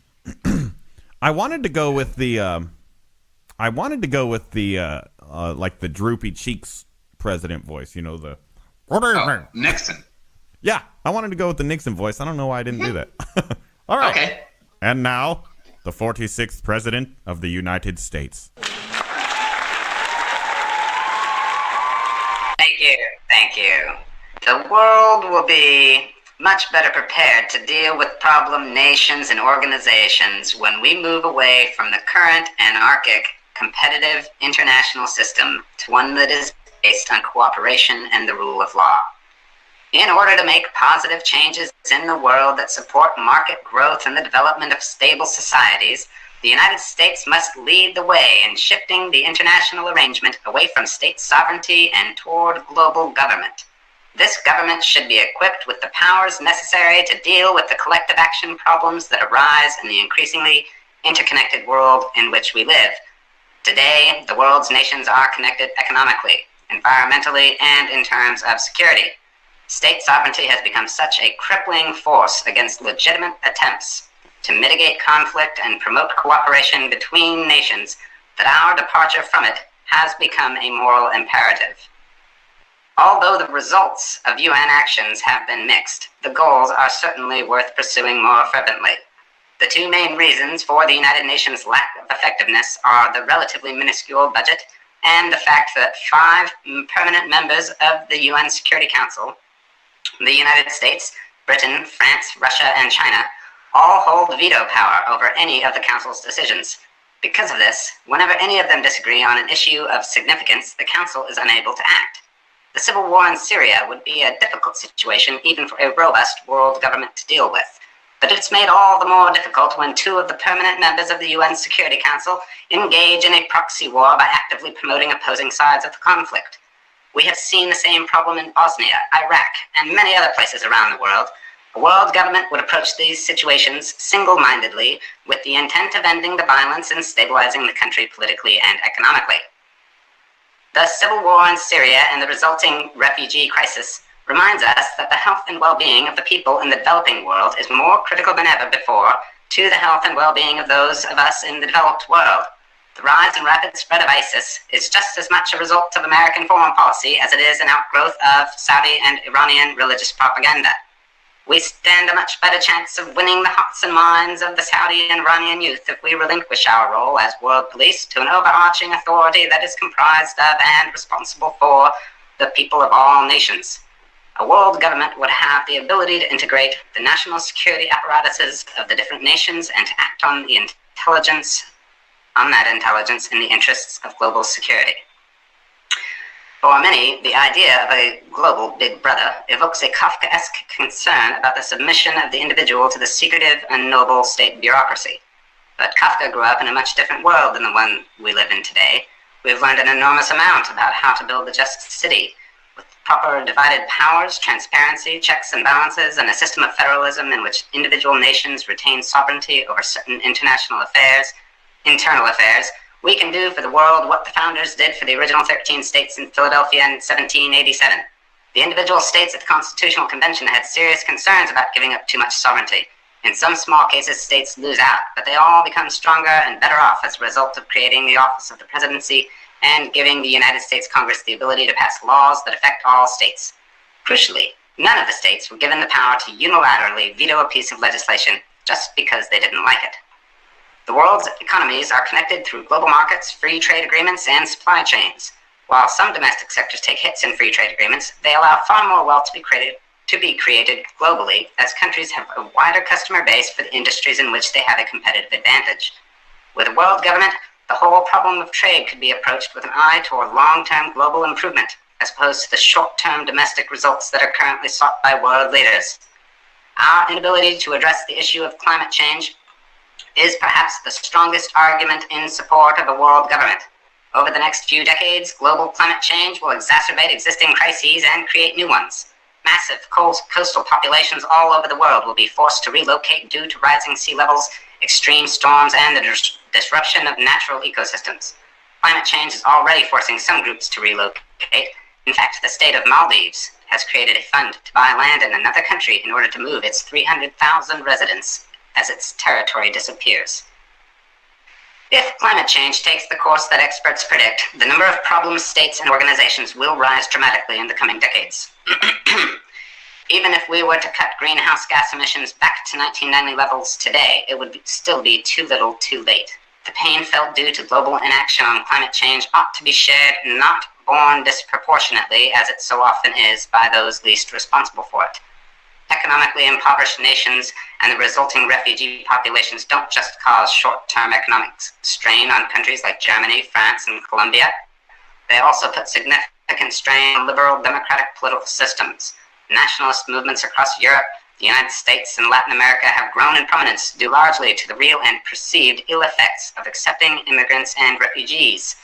I wanted to go with the like the droopy cheeks president voice. You know, the Nixon. Yeah, I wanted to go with the Nixon voice. I don't know why I didn't do that. All right. Okay. And now, the 46th President of the United States. Thank you. The world will be much better prepared to deal with problem nations and organizations when we move away from the current anarchic, competitive international system to one that is based on cooperation and the rule of law. In order to make positive changes in the world that support market growth and the development of stable societies, the United States must lead the way in shifting the international arrangement away from state sovereignty and toward global government. This government should be equipped with the powers necessary to deal with the collective action problems that arise in the increasingly interconnected world in which we live. Today, the world's nations are connected economically, environmentally, and in terms of security. State sovereignty has become such a crippling force against legitimate attempts to mitigate conflict and promote cooperation between nations that our departure from it has become a moral imperative. Although the results of UN actions have been mixed, the goals are certainly worth pursuing more fervently. The two main reasons for the United Nations' lack of effectiveness are the relatively minuscule budget and the fact that 5 permanent members of the UN Security Council, the United States, Britain, France, Russia, and China, all hold veto power over any of the Council's decisions. Because of this, whenever any of them disagree on an issue of significance, the Council is unable to act. The civil war in Syria would be a difficult situation even for a robust world government to deal with. But it's made all the more difficult when 2 of the permanent members of the UN Security Council engage in a proxy war by actively promoting opposing sides of the conflict. We have seen the same problem in Bosnia, Iraq, and many other places around the world. A world government would approach these situations single-mindedly with the intent of ending the violence and stabilizing the country politically and economically. The civil war in Syria and the resulting refugee crisis reminds us that the health and well-being of the people in the developing world is more critical than ever before to the health and well-being of those of us in the developed world. The rise and rapid spread of ISIS is just as much a result of American foreign policy as it is an outgrowth of Saudi and Iranian religious propaganda. We stand a much better chance of winning the hearts and minds of the Saudi and Iranian youth if we relinquish our role as world police to an overarching authority that is comprised of and responsible for the people of all nations. A world government would have the ability to integrate the national security apparatuses of the different nations and to act on that intelligence in the interests of global security. For many, the idea of a global big brother evokes a Kafkaesque concern about the submission of the individual to the secretive and noble state bureaucracy. But Kafka grew up in a much different world than the one we live in today. We've learned an enormous amount about how to build a just city, with proper divided powers, transparency, checks and balances, and a system of federalism in which individual nations retain sovereignty over certain internal affairs. We can do for the world what the founders did for the original 13 states in Philadelphia in 1787. The individual states at the Constitutional Convention had serious concerns about giving up too much sovereignty. In some small cases, states lose out, but they all become stronger and better off as a result of creating the office of the presidency and giving the United States Congress the ability to pass laws that affect all states. Crucially, none of the states were given the power to unilaterally veto a piece of legislation just because they didn't like it. The world's economies are connected through global markets, free trade agreements, and supply chains. While some domestic sectors take hits in free trade agreements, they allow far more wealth to be created globally as countries have a wider customer base for the industries in which they have a competitive advantage. With a world government, the whole problem of trade could be approached with an eye toward long-term global improvement, as opposed to the short-term domestic results that are currently sought by world leaders. Our inability to address the issue of climate change is perhaps the strongest argument in support of a world government. Over the next few decades, global climate change will exacerbate existing crises and create new ones. Massive coastal populations all over the world will be forced to relocate due to rising sea levels, extreme storms, and the disruption of natural ecosystems. Climate change is already forcing some groups to relocate. In fact, the state of Maldives has created a fund to buy land in another country in order to move its 300,000 residents as its territory disappears. If climate change takes the course that experts predict, the number of problem states and organizations will rise dramatically in the coming decades. Even if we were to cut greenhouse gas emissions back to 1990 levels today, it would still be too little too late. The pain felt due to global inaction on climate change ought to be shared, not borne disproportionately, as it so often is, by those least responsible for it. Economically impoverished nations and the resulting refugee populations don't just cause short-term economic strain on countries like Germany, France, and Colombia. They also put significant strain on liberal democratic political systems. Nationalist movements across Europe, the United States, and Latin America have grown in prominence due largely to the real and perceived ill effects of accepting immigrants and refugees.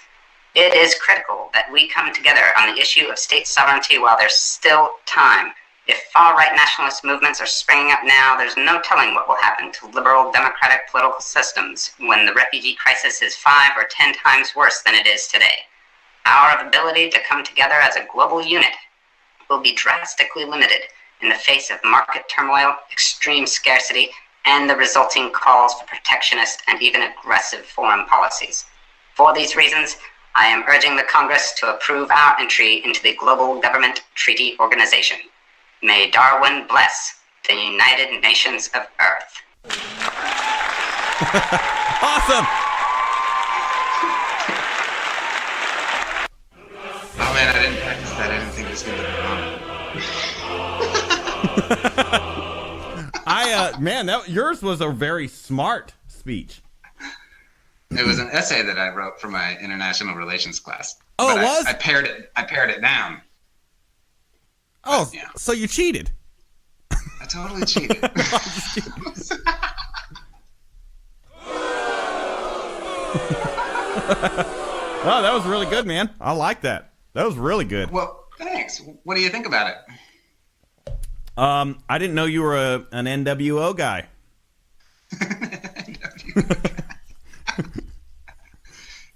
It is critical that we come together on the issue of state sovereignty while there's still time. If far-right nationalist movements are springing up now, there's no telling what will happen to liberal democratic political systems when the refugee crisis is 5 or 10 times worse than it is today. Our ability to come together as a global unit will be drastically limited in the face of market turmoil, extreme scarcity, and the resulting calls for protectionist and even aggressive foreign policies. For these reasons, I am urging the Congress to approve our entry into the Global Government Treaty Organization. May Darwin bless the United Nations of Earth. Awesome! Oh man, I didn't practice that. I didn't think it was going to be wrong. Yours was a very smart speech. It was an essay that I wrote for my international relations class. Oh, but it was? I pared it down. Oh, yeah. So you cheated. I totally cheated. Oh, that was really good, man. I like that. That was really good. Well, thanks. What do you think about it? I didn't know you were an NWO guy.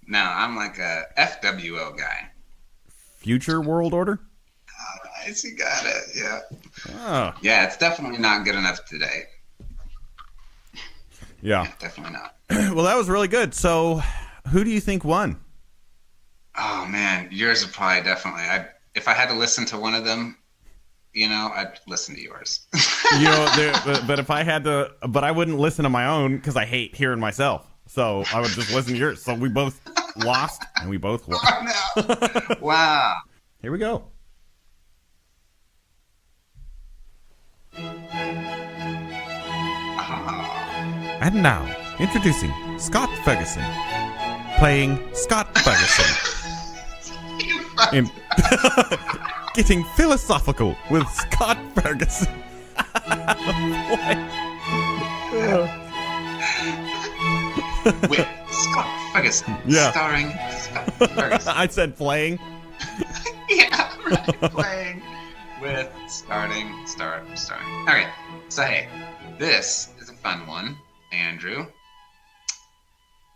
No, I'm like a FWO guy. Future World Order? Nice, you got it. Yeah. Oh. Yeah, it's definitely not good enough today. Yeah. Definitely not. Well, that was really good. So, who do you think won? Oh man, yours would probably definitely. If I had to listen to one of them, I'd listen to yours. But if I had to, but I wouldn't listen to my own because I hate hearing myself. So I would just listen to yours. So we both lost and we both won. Oh, no. Wow. Here we go. And now, introducing Scott Ferguson, playing Scott Ferguson Getting philosophical with Scott Ferguson. With Scott Ferguson. Yeah. Starring Scott Ferguson. I said playing. Yeah, right. Playing with starring. Okay, so hey, this is a fun one, Andrew.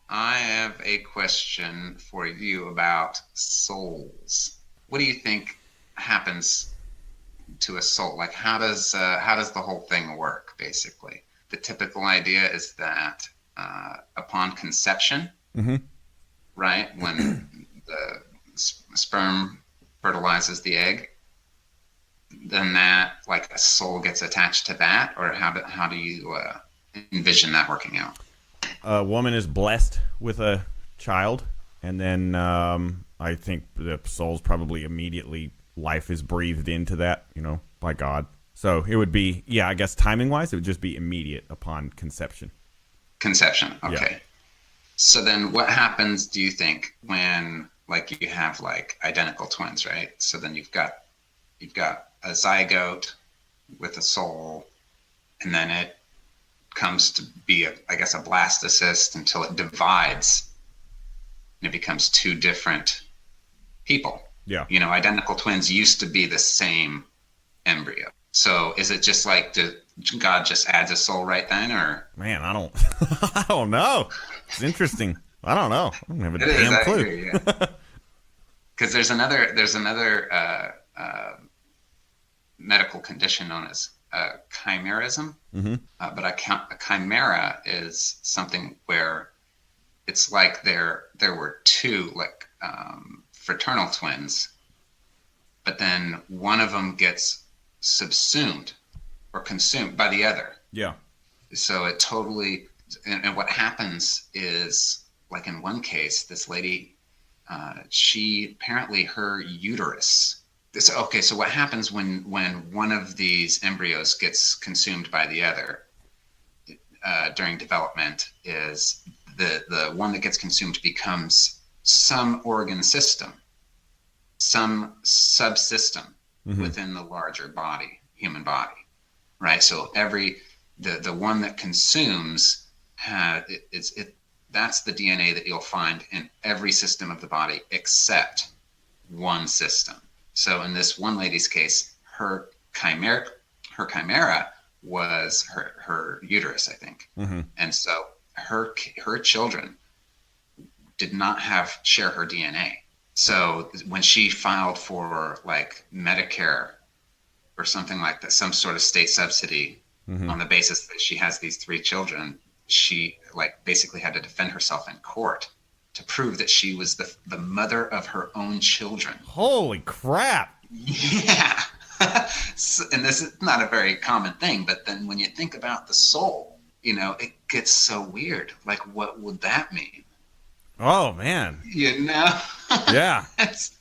I have a question for you about souls. What do you think happens to a soul? Like, how does the whole thing work? Basically, the typical idea is that upon conception, right, when the sperm fertilizes the egg, then that, like, a soul gets attached to that, or how do you envision that working out? A woman is blessed with a child, and then I think the soul's probably immediately, life is breathed into that, by God. So it would be, I guess timing-wise, it would just be immediate upon conception. Conception, okay. Yeah. So then what happens, do you think, when, like, you have, like, identical twins, right? So then you've got a zygote with a soul, and then it comes to be a blastocyst until it divides and it becomes two different people. Yeah. Identical twins used to be the same embryo. So is it just like God just adds a soul right then, or? Man, I don't know. It's interesting. I don't know. I don't have a damn clue. Because there's another medical condition known as chimerism. But a chimera is something where it's like there were two, like, fraternal twins, but then one of them gets subsumed or consumed by the other. Yeah. So it totally, and what happens is, like, in one case, this lady, she apparently, her uterus. So what happens when one of these embryos gets consumed by the other during development is the one that gets consumed becomes some organ system, some subsystem within the larger body, human body, right? So the one that consumes that's the DNA that you'll find in every system of the body except one system. So in this one lady's case, her chimera was her uterus, I think. And so her children did not share her DNA. So when she filed for, like, Medicare or something like that, some sort of state subsidy on the basis that she has these three children, she, like, basically had to defend herself in court to prove that she was the mother of her own children. Holy crap. Yeah. So, and this is not a very common thing, but then when you think about the soul, it gets so weird. Like, what would that mean? Oh, man. Yeah. That's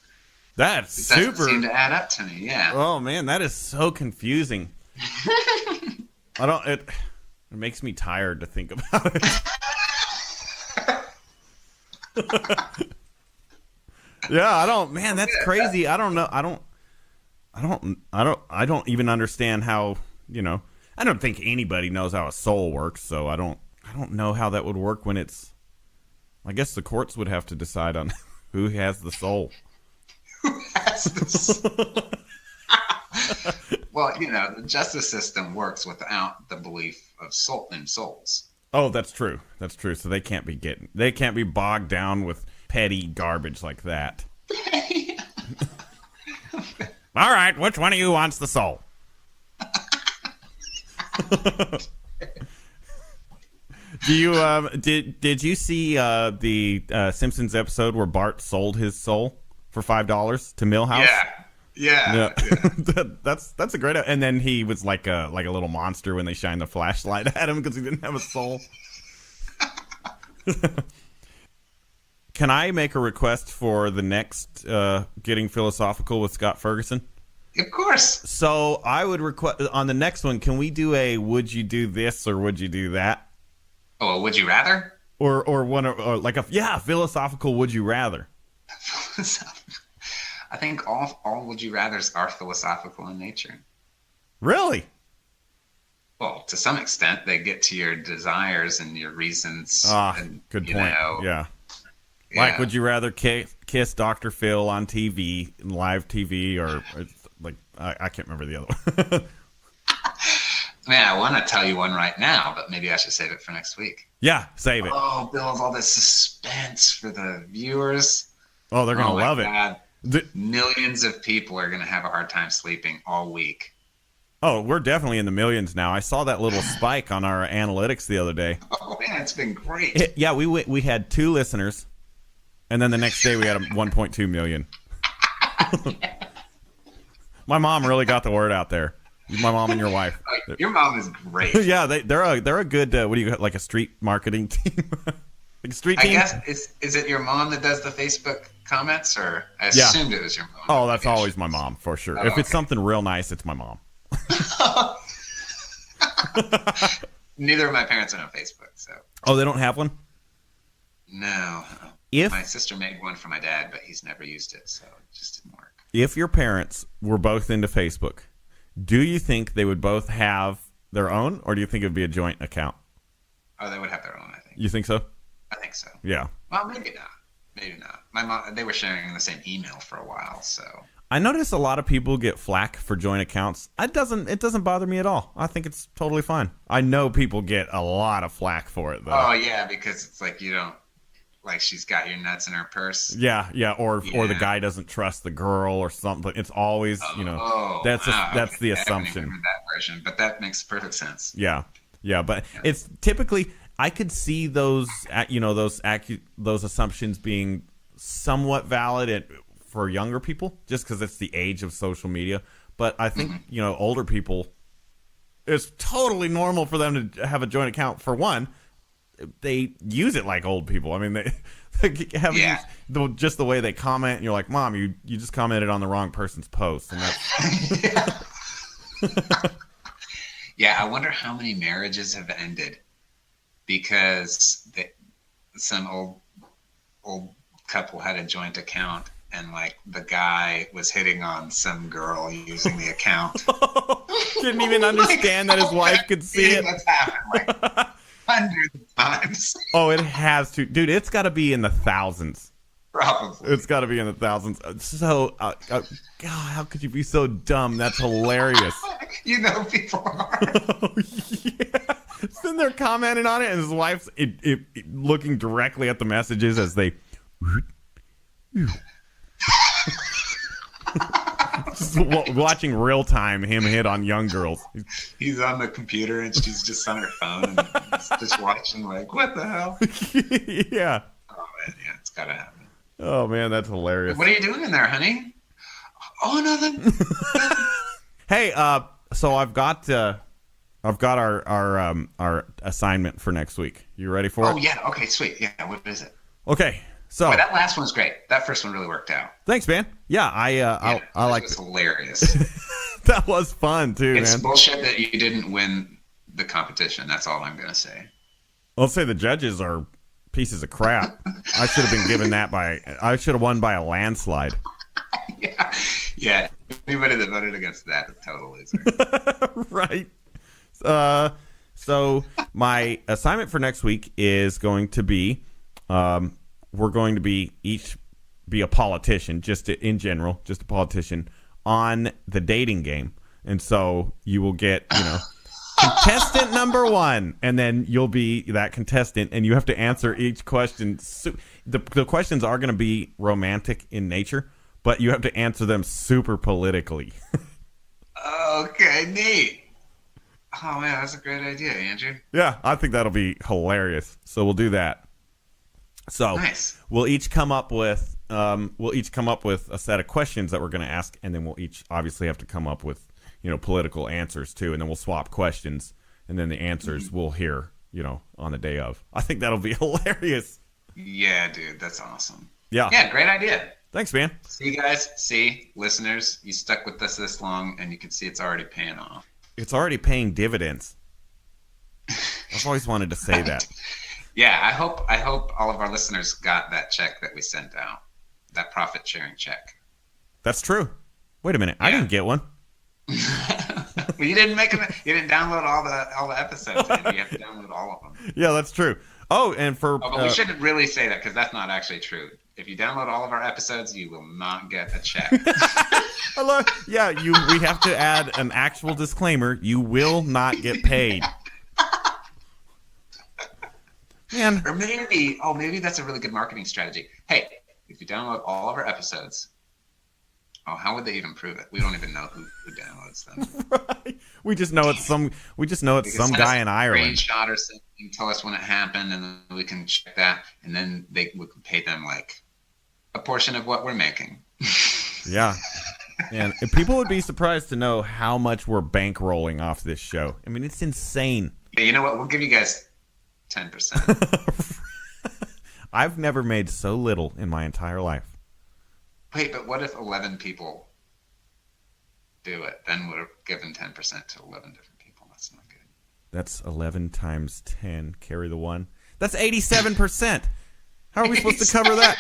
it super. Doesn't seem to add up to me, yeah. Oh, man, that is so confusing. It makes me tired to think about it. Yeah, that's crazy. I don't know. I don't even understand how, I don't think anybody knows how a soul works, so I don't know how that would work when it's, I guess the courts would have to decide on who has the soul. Who has the soul? Well, the justice system works without the belief of souls. Oh, that's true. That's true. So they can't be bogged down with petty garbage like that. All right, which one of you wants the soul? Do you did you see the Simpsons episode where Bart sold his soul for $5 to Milhouse? Yeah. That's a great. And then he was like a little monster when they shined the flashlight at him because he didn't have a soul. Can I make a request for the next Getting Philosophical with Scott Ferguson? Of course. So I would request on the next one. Can we do a would you do this or would you do that? Oh, would you rather? Or one or like a philosophical would you rather? I think all would you rathers are philosophical in nature. Really? Well, to some extent, they get to your desires and your reasons. And, good point. Yeah. Like, would you rather kiss Dr. Phil on TV, live TV, or like I can't remember the other one. Man, I want to tell you one right now, but maybe I should save it for next week. Yeah, save it. Oh, build all this suspense for the viewers. Oh, they're gonna love God. Millions of people are gonna have a hard time sleeping all week. Oh, we're definitely in the millions now. I saw that little spike on our analytics the other day. Oh man, it's been great. We had 2 listeners, and then the next day we had 1.2 million. My mom really got the word out there. My mom and your wife. Your mom is great. Yeah, they're a good. What do you like, a street marketing team? Like a street team? I guess is it your mom that does the Facebook comments, or I assumed it was your mom? Oh, that's always my mom for sure. If it's something real nice, it's my mom. Neither of my parents are on Facebook, so. Oh, they don't have one? No. My sister made one for my dad, but he's never used it, so it just didn't work. If your parents were both into Facebook, do you think they would both have their own, or do you think it would be a joint account? Oh, they would have their own, I think. You think so? I think so. Yeah. Well, maybe not. Maybe not. My mom, they were sharing the same email for a while, so. I notice a lot of people get flack for joint accounts. It doesn't bother me at all. I think it's totally fine. I know people get a lot of flack for it, though. Oh, yeah, because it's like you don't, like she's got your nuts in her purse. Yeah, or the guy doesn't trust the girl or something. It's always, that's the assumption. I haven't heard that version, but that makes perfect sense. Yeah, but it's typically, I could see those assumptions being somewhat valid for younger people, just because it's the age of social media. But I think older people, it's totally normal for them to have a joint account. For one, they use it like old people. I mean, they have just the way they comment, and you're like, Mom, you just commented on the wrong person's post, and that's Yeah, I wonder how many marriages have ended because some old couple had a joint account, and like the guy was hitting on some girl using the account. Didn't even understand that his wife could see it. That's happened like hundreds of times. Oh, it has to, dude. It's got to be in the thousands. Probably. It's got to be in the thousands. So, God, how could you be so dumb? That's hilarious. People are. Oh, yeah. Sitting there commenting on it, and his wife's looking directly at the messages as they. Just watching real time him hit on young girls. He's on the computer and she's just on her phone and just watching like, what the hell? Yeah. Oh man, yeah, it's gotta happen. Oh man, that's hilarious. What are you doing in there, honey? Oh, nothing. Hey, so I've got our assignment for next week. You ready for it? Oh yeah. Okay, sweet. Yeah. What is it? Okay. So that last one's great. That first one really worked out. Thanks, man. Yeah, I like it. It was hilarious. That was fun too, man. It's bullshit that you didn't win the competition. That's all I'm gonna say. I'll say the judges are pieces of crap. I should have been given that I should have won by a landslide. Yeah. Anybody that voted against that is a total loser. Right. So my assignment for next week is going to be, we're going to each be a politician, in general, just a politician on the dating game. And so you will get, contestant number 1, and then you'll be that contestant, and you have to answer each question. The questions are going to be romantic in nature, but you have to answer them super politically. Okay, neat. Oh man, that's a great idea, Andrew. Yeah, I think that'll be hilarious. So we'll do that. So nice. We'll each come up with a set of questions that we're going to ask, and then we'll each obviously have to come up with political answers too, and then we'll swap questions, and then the answers we'll hear on the day of. I think that'll be hilarious. Yeah, dude, that's awesome. Yeah, great idea. Thanks, man. See you guys. See, listeners, you stuck with us this long, and you can see it's already paying off. It's already paying dividends. I've always wanted to say that. Yeah, I hope all of our listeners got that check that we sent out, that profit sharing check. That's true. Wait a minute. I didn't get one. Well, you didn't you didn't download all the episodes. You have to download all of them. Yeah, that's true. Oh, and but we shouldn't really say that because that's not actually true. If you download all of our episodes, you will not get a check. Hello. Yeah, we have to add an actual disclaimer. You will not get paid. Man. Or maybe that's a really good marketing strategy. Hey, if you download all of our episodes, how would they even prove it? We don't even know who downloads them. Right. We just know it's some guy in Ireland. Screenshot or something, tell us when it happened, and then we can check that, and then we can pay them like a portion of what we're making. Yeah. And people would be surprised to know how much we're bankrolling off this show. I mean, it's insane. Yeah, you know what? We'll give you guys 10%. I've never made so little in my entire life. Wait, but what if 11 people do it? Then we're given 10% to 11 different people. That's not good. That's 11 times 10. Carry the 1. That's 87%. How are we supposed to cover that?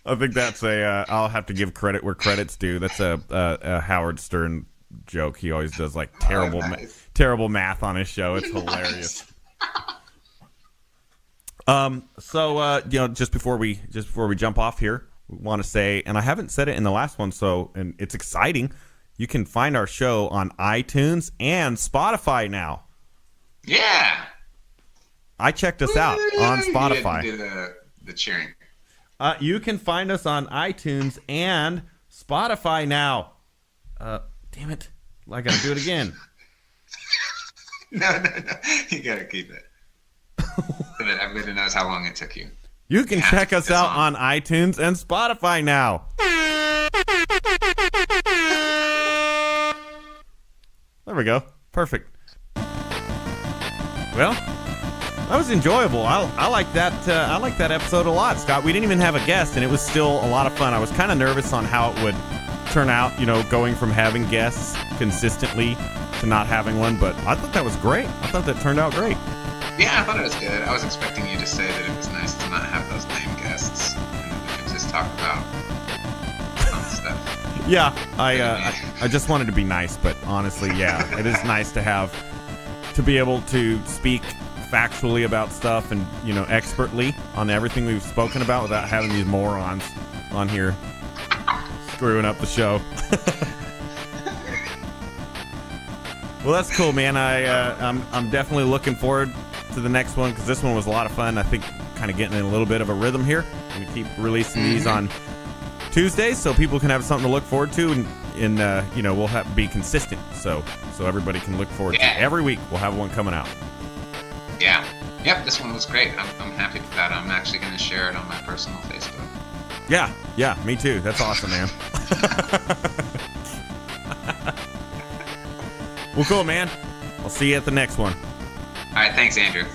I think that's I'll have to give credit where credit's due. That's a Howard Stern joke. He always does like terrible math on his show. It's hilarious. So just before we jump off here, we want to say, and I haven't said it in the last one, and it's exciting. You can find our show on iTunes and Spotify now. Yeah. I checked us out on Spotify. You didn't do the cheering. You can find us on iTunes and Spotify now. Damn it. I gotta do it again. No. You gotta keep it. So that everybody knows how long it took you. You can check us out on iTunes and Spotify now. There we go. Perfect. Well, that was enjoyable. I like that. I like that episode a lot, Scott. We didn't even have a guest, and it was still a lot of fun. I was kind of nervous on how it would turn out. Going from having guests consistently to not having one, but I thought that was great. I thought that turned out great. Yeah, I thought it was good. I was expecting you to say that it was nice to not have those lame guests, and that we could just talk about fun stuff. Yeah, I just wanted to be nice, but honestly, yeah, it is nice to be able to speak factually about stuff and expertly on everything we've spoken about without having these morons on here screwing up the show. Well, that's cool, man. I'm definitely looking forward to the next one because this one was a lot of fun. I think kind of getting in a little bit of a rhythm here. We keep releasing these on Tuesdays so people can have something to look forward to, and we'll be consistent so everybody can look forward to every week. We'll have one coming out. Yeah. Yep, this one was great. I'm happy with that. I'm actually going to share it on my personal Facebook. Yeah, me too. That's awesome, man. Well, cool, man. I'll see you at the next one. All right, thanks, Andrew.